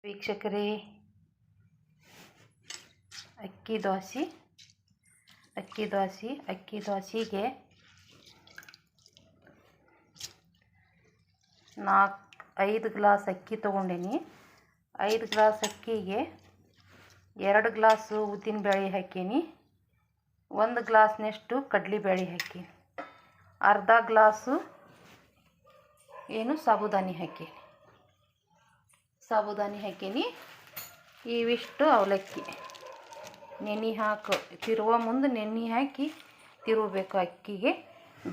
ವೀಕ್ಷಕರೇ, ಅಕ್ಕಿ ದೋಸೆಗೆ 5 ಗ್ಲಾಸ್ ಅಕ್ಕಿ ತೊಗೊಂಡಿನಿ. 5 ಗ್ಲಾಸ್ ಅಕ್ಕಿಗೆ 2 ಗ್ಲಾಸು ಉದ್ದಿನಬೇಳೆ ಹಾಕೀನಿ. 1 ಗ್ಲಾಸ್ನಷ್ಟು ಕಡಲೆಬೇಳೆ ಹಾಕೀನಿ. ಅರ್ಧ ಗ್ಲಾಸು ಸಾಬುದಾನಿ ಹಾಕೀನಿ. ಇವಿಷ್ಟು ಅವಲಕ್ಕಿ ತಿರುವ ಮುಂದೆ ನೆನೆ ಹಾಕಿ ತಿರುಗಬೇಕು. ಅಕ್ಕಿಗೆ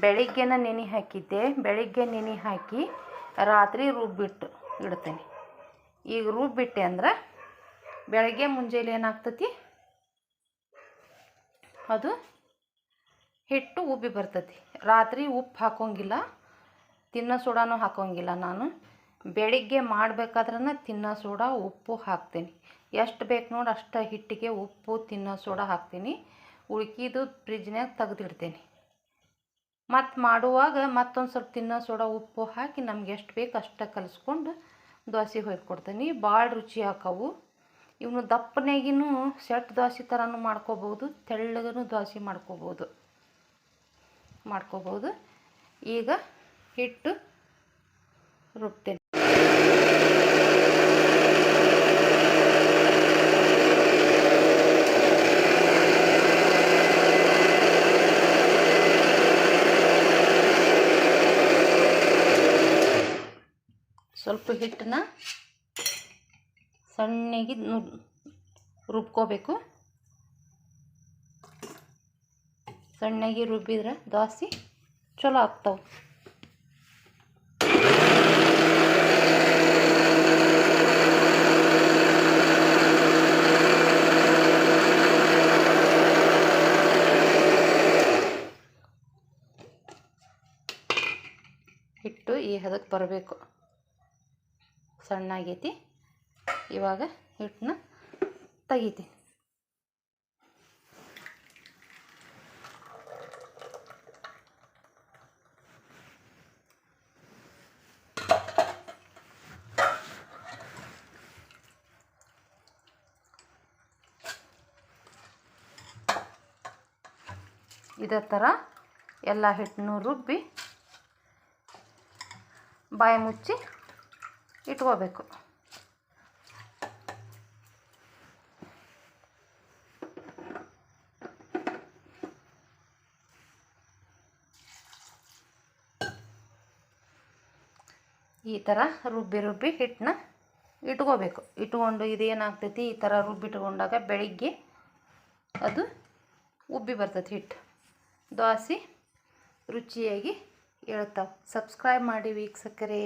ಬೆಳಿಗ್ಗೆನ ನೆನೆ ಹಾಕಿದ್ದೆ. ಬೆಳಿಗ್ಗೆ ನೆನೆ ಹಾಕಿ ರಾತ್ರಿ ರುಬ್ಬಿಟ್ಟು ಇಡ್ತೇನೆ. ಈಗ ರುಬ್ಬಿಟ್ಟೆ ಅಂದ್ರೆ ಬೆಳಗ್ಗೆ ಮುಂಜಾನೆ ಏನಾಗ್ತತಿ, ಅದು ಹಿಟ್ಟು ಉಬ್ಬಿ ಬರ್ತತಿ. ರಾತ್ರಿ ಉಪ್ಪು ಹಾಕೋಂಗಿಲ್ಲ, ತಿನ್ನೋ ಸೋಡಾನು ಹಾಕೋಂಗಿಲ್ಲ. ನಾನು ಬೆಳಿಗ್ಗೆ ಮಾಡಬೇಕಾದ್ರೆ ತಿನ್ನೋ ಸೋಡಾ ಉಪ್ಪು ಹಾಕ್ತೀನಿ. ಎಷ್ಟು ಬೇಕು ನೋಡಿ ಅಷ್ಟು ಹಿಟ್ಟಿಗೆ ಉಪ್ಪು ತಿನ್ನೋ ಸೋಡಾ ಹಾಕ್ತೀನಿ. ಉಳ್ಕಿದು ಫ್ರಿಜ್ನಾಗ ತೆಗೆದಿಡ್ತೀನಿ. ಮತ್ತು ಮಾಡುವಾಗ ಮತ್ತೊಂದು ಸ್ವಲ್ಪ ತಿನ್ನೋ ಸೋಡಾ ಉಪ್ಪು ಹಾಕಿ ನಮ್ಗೆ ಎಷ್ಟು ಬೇಕು ಅಷ್ಟು ಕಲಿಸ್ಕೊಂಡು ದೋಸೆ ಹೊಯ್ಕೊಡ್ತೀನಿ. ಭಾಳ ರುಚಿ ಹಾಕವು. ಇವನು ದಪ್ಪನಾಗಿನೂ ಸೆಟ್ ದೋಸೆ ಥರನೂ ಮಾಡ್ಕೋಬೋದು, ತೆಳ್ಳಗೂ ದೋಸೆ ಮಾಡ್ಕೋಬೋದು. ಈಗ ಹಿಟ್ಟು ರುಬ್ತೇನೆ. ಸ್ವಲ್ಪ ಹಿಟ್ಟನ್ನ ಸಣ್ಣಗೆ ರುಬ್ಕೋಬೇಕು. ಸಣ್ಣಗೆ ರುಬ್ಬಿದ್ರೆ ದೋಸೆ ಚಲೋ ಆಗ್ತಾವೆ. ಹಿಟ್ಟು ಈ ಹದಕ್ಕೆ ಬರಬೇಕು. ಸಣ್ಣಾಗೈತಿ. ಇವಾಗ ಹಿಟ್ಟನ್ನ ತೆಗಿತೀನಿ. ಇದೇ ಥರ ಎಲ್ಲ ಹಿಟ್ಟನ್ನು ರುಬ್ಬಿ ಬಾಯಿ ಮುಚ್ಚಿ ಇಟ್ಕೋಬೇಕು. ಈ ಥರ ರುಬ್ಬಿ ಹಿಟ್ಟನ್ನ ಇಟ್ಕೋಬೇಕು. ಇಟ್ಕೊಂಡು ಇದೇನಾಗ್ತೈತಿ, ಈ ಥರ ರುಬ್ಬಿಟ್ಕೊಂಡಾಗ ಬೆಳಿಗ್ಗೆ ಅದು ಉಬ್ಬಿ ಬರ್ತೈತಿ. ಹಿಟ್ಟು ದೋಸೆ ರುಚಿಯಾಗಿ ಹೇಳ್ತಾವೆ. ಸಬ್ಸ್ಕ್ರೈಬ್ ಮಾಡಿ ವೀಕ್ಷಕರೇ.